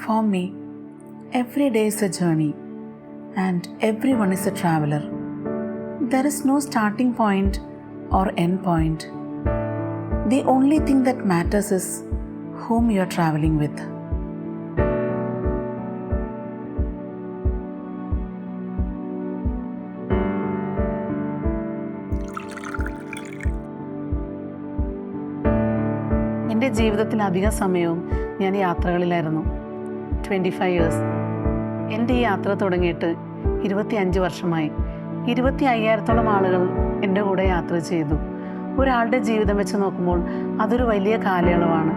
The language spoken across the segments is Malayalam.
For me, every day is a journey and everyone is a traveler. There is no starting point or end point. The only thing that matters is whom you are traveling with. എൻ്റെ ജീവിതത്തിൽ അധിക സമയവും ഞാൻ യാത്രകളിലായിരുന്നു. 25 years. എൻ്റെ ഈ യാത്ര തുടങ്ങിയിട്ട് 25 വർഷമായി. 25,000-ഓളം ആളുകൾ എൻ്റെ കൂടെ യാത്ര ചെയ്തു. ഒരാളുടെ ജീവിതം വെച്ച് നോക്കുമ്പോൾ അതൊരു വലിയ കാലയളവാണ്.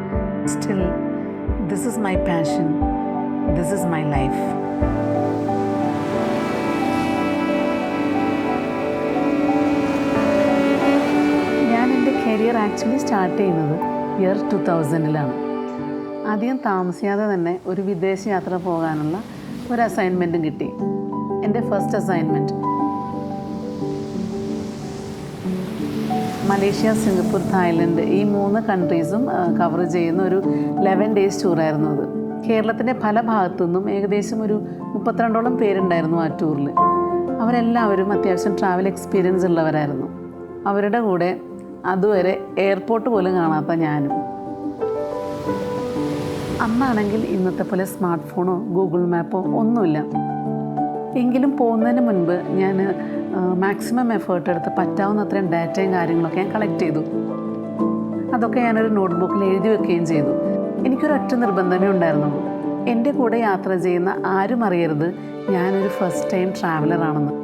Still this is my passion, this is my life. ഞാൻ എൻ്റെ കരിയർ ആക്ച്വലി സ്റ്റാർട്ട് ചെയ്യുന്നത് ഇയർ 2000-ലാണ്. അധികം താമസിയാതെ തന്നെ ഒരു വിദേശ യാത്ര പോകാനുള്ള ഒരു അസൈൻമെൻറ്റും കിട്ടി. എൻ്റെ first assignment Malaysia, Singapore, Thailand ഈ 3 കൺട്രീസും കവർ ചെയ്യുന്ന ഒരു 11 days ടൂറായിരുന്നു അത്. കേരളത്തിൻ്റെ പല ഭാഗത്തു നിന്നും ഏകദേശം ഒരു 32ഓളം പേരുണ്ടായിരുന്നു ആ ടൂറിൽ. അവരെല്ലാവരും അത്യാവശ്യം ട്രാവൽ എക്സ്പീരിയൻസ് ഉള്ളവരായിരുന്നു. അവരുടെ കൂടെ അതുവരെ എയർപോർട്ട് പോലും കാണാത്ത ഞാനും. അന്നാണെങ്കിൽ ഇന്നത്തെ പോലെ സ്മാർട്ട് ഫോണോ ഗൂഗിൾ മാപ്പോ ഒന്നുമില്ല. എങ്കിലും പോകുന്നതിന് മുൻപ് ഞാൻ മാക്സിമം എഫേർട്ട് എടുത്ത് പറ്റാവുന്ന അത്രയും ഡാറ്റയും കാര്യങ്ങളൊക്കെ ഞാൻ കളക്ട് ചെയ്തു. അതൊക്കെ ഞാനൊരു നോട്ട്ബുക്കിൽ എഴുതി വെക്കുകയും ചെയ്തു. എനിക്കൊരൊറ്റ നിർബന്ധമേ ഉണ്ടായിരുന്നുള്ളൂ, എൻ്റെ കൂടെ യാത്ര ചെയ്യുന്ന ആരും അറിയരുത് ഞാനൊരു ഫസ്റ്റ് ടൈം ട്രാവലറാണെന്ന്.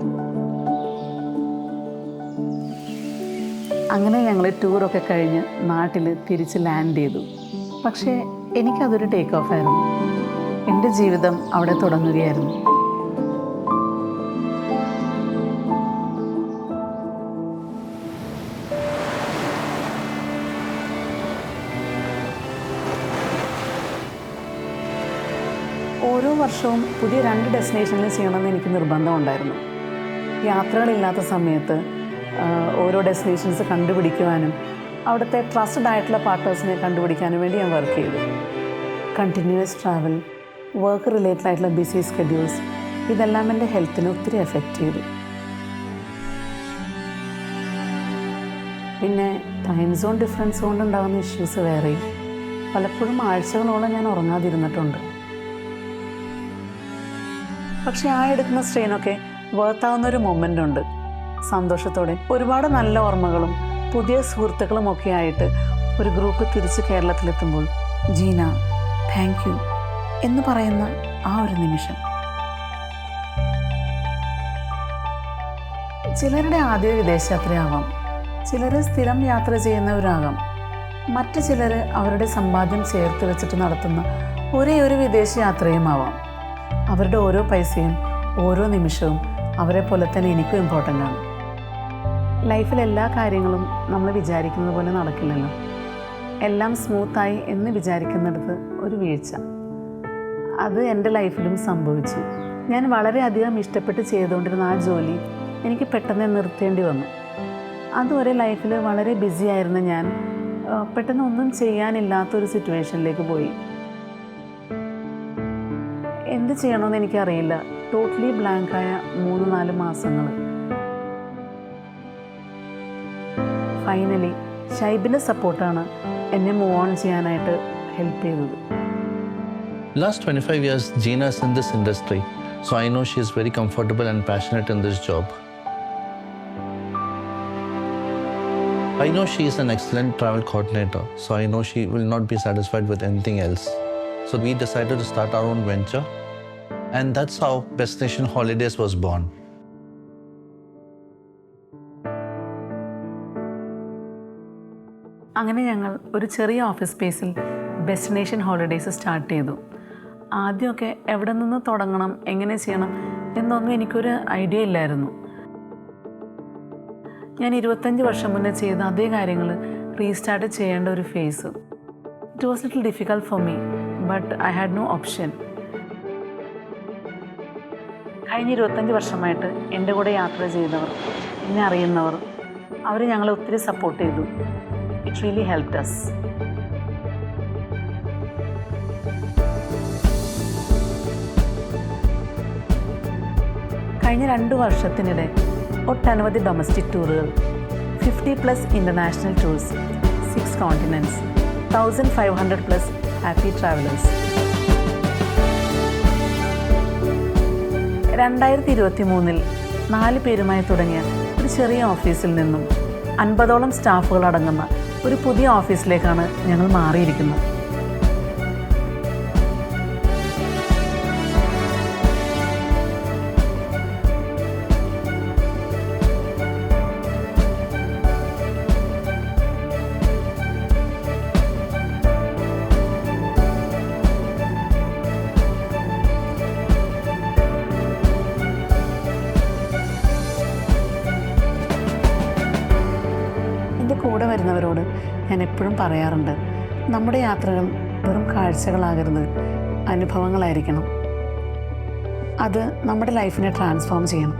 അങ്ങനെ ഞങ്ങൾ ടൂറൊക്കെ കഴിഞ്ഞ് നാട്ടിൽ തിരിച്ച് ലാൻഡ് ചെയ്തു. പക്ഷേ എനിക്കതൊരു ടേക്ക് ഓഫ് ആയിരുന്നു. എൻ്റെ ജീവിതം അവിടെ തുടങ്ങുകയായിരുന്നു. ഓരോ വർഷവും പുതിയ 2 ഡെസ്റ്റിനേഷനിൽ ചെയ്യണമെന്ന് എനിക്ക് നിർബന്ധമുണ്ടായിരുന്നു. യാത്രകളില്ലാത്ത സമയത്ത് ഓരോ ഡെസ്റ്റിനേഷൻസ് കണ്ടുപിടിക്കുവാനും അവിടുത്തെ ട്രസ്റ്റഡ് ആയിട്ടുള്ള പാർട്ട്നേഴ്സിനെ കണ്ടുപിടിക്കാനും വേണ്ടി ഞാൻ വർക്ക് ചെയ്തു. കണ്ടിന്യൂസ് ട്രാവൽ, വർക്ക് റിലേറ്റഡ് ആയിട്ടുള്ള ബിസി സ്കെഡ്യൂൾസ്, ഇതെല്ലാം എൻ്റെ ഹെൽത്തിനെ ഒത്തിരി എഫക്റ്റ് ചെയ്തു. പിന്നെ ടൈം സോൺ ഡിഫറൻസ് കൊണ്ടുണ്ടാകുന്ന ഇഷ്യൂസ് വേറെയും. പലപ്പോഴും ആഴ്ചകളോളം ഞാൻ ഉറങ്ങാതിരുന്നിട്ടുണ്ട്. പക്ഷേ ആ എടുക്കുന്ന സ്ട്രെയിനൊക്കെ വർത്താവുന്നൊരു മൊമെൻ്റ് ഉണ്ട്. സന്തോഷത്തോടെ ഒരുപാട് നല്ല ഓർമ്മകളും പുതിയ സുഹൃത്തുക്കളും ഒക്കെ ആയിട്ട് ഒരു ഗ്രൂപ്പ് തിരിച്ച് കേരളത്തിലെത്തുമ്പോൾ ജീന താങ്ക് യു എന്ന് പറയുന്ന ആ ഒരു നിമിഷം. ചിലരുടെ ആദ്യ വിദേശയാത്രയാവാം, ചിലർ സ്ഥിരം യാത്ര ചെയ്യുന്നവരാകാം, മറ്റു ചിലർ അവരുടെ സമ്പാദ്യം ചേർത്ത് വെച്ചിട്ട് നടത്തുന്ന ഒരേ ഒരു വിദേശയാത്രയും ആവാം. അവരുടെ ഓരോ പൈസയും ഓരോ നിമിഷവും അവരെ പോലെ തന്നെ എനിക്കും ഇമ്പോർട്ടൻ്റ് ആണ്. ലൈഫിൽ എല്ലാ കാര്യങ്ങളും നമ്മൾ വിചാരിക്കുന്നത് പോലെ നടക്കില്ലല്ലോ. എല്ലാം സ്മൂത്തായി എന്ന് വിചാരിക്കുന്നിടത്ത് ഒരു വീഴ്ച. അത് എൻ്റെ ലൈഫിലും സംഭവിച്ചു. ഞാൻ വളരെയധികം ഇഷ്ടപ്പെട്ട് ചെയ്തുകൊണ്ടിരുന്ന ആ ജോലി എനിക്ക് പെട്ടെന്ന് നിർത്തേണ്ടി വന്നു. അതുവരെ ലൈഫിൽ വളരെ ബിസി ആയിരുന്ന ഞാൻ പെട്ടെന്ന് ഒന്നും ചെയ്യാനില്ലാത്തൊരു സിറ്റുവേഷനിലേക്ക് പോയി. എന്ത് ചെയ്യണമെന്ന് എനിക്കറിയില്ല. ടോട്ടലി ബ്ലാങ്കായ 3-4 മാസങ്ങൾ. ഫൈനലി ഷൈബിൻ്റെ സപ്പോർട്ടാണ് എന്നെ മൂവ് ഓൺ ചെയ്യാനായിട്ട് ഹെൽപ്പ് ചെയ്തത്. Last 25 years, Jeena is in this industry, so I know she is very comfortable and passionate in this job. I know she is an excellent travel coordinator, so I know she will not be satisfied with anything else. So we decided to start our own venture, and that's how Destination Holidays was born. അങ്ങനെ ഞങ്ങൾ ഒരു ചെറിയ ഓഫീസ് സ്പേസിൽ ഡെസ്റ്റിനേഷൻ ഹോളിഡേയ്സ് സ്റ്റാർട്ട് ചെയ്തു. ആദ്യമൊക്കെ എവിടെ നിന്ന് തുടങ്ങണം, എങ്ങനെ ചെയ്യണം എന്നൊന്നും എനിക്കൊരു ഐഡിയ ഇല്ലായിരുന്നു. ഞാൻ 25 വർഷം മുന്നേ ചെയ്ത അതേ കാര്യങ്ങൾ റീസ്റ്റാർട്ട് ചെയ്യേണ്ട ഒരു phase. It was little difficult for me, but I had no option. കഴിഞ്ഞ 25 വർഷമായിട്ട് എൻ്റെ കൂടെ യാത്ര ചെയ്തവർ, എന്നെ അറിയുന്നവർ, അവർ ഞങ്ങളെ ഒത്തിരി സപ്പോർട്ട് ചെയ്തു. It really helped us. കഴിഞ്ഞ 2 വർഷത്തിനിടെ ഒട്ടനവധി ഡൊമസ്റ്റിക് ടൂറുകൾ, 50+ international tours, 6 continents, 1500+ happy travellers. 2023 4 പേരുമായി തുടങ്ങിയ ഒരു ചെറിയ ഓഫീസിൽ നിന്നും 50ഓളം സ്റ്റാഫുകൾ അടങ്ങുന്ന ഒരു പുതിയ ഓഫീസിലേക്കാണ് ഞങ്ങൾ മാറിയിരിക്കുന്നത്. എൻ്റെ കൂടെ വരുന്നവരോട് ഞാൻ എപ്പോഴും പറയാറുണ്ട്, നമ്മുടെ യാത്രകൾ വെറും കാഴ്ചകളാകരുത്, അനുഭവങ്ങളായിരിക്കണം. അത് നമ്മുടെ ലൈഫിനെ ട്രാൻസ്ഫോം ചെയ്യണം.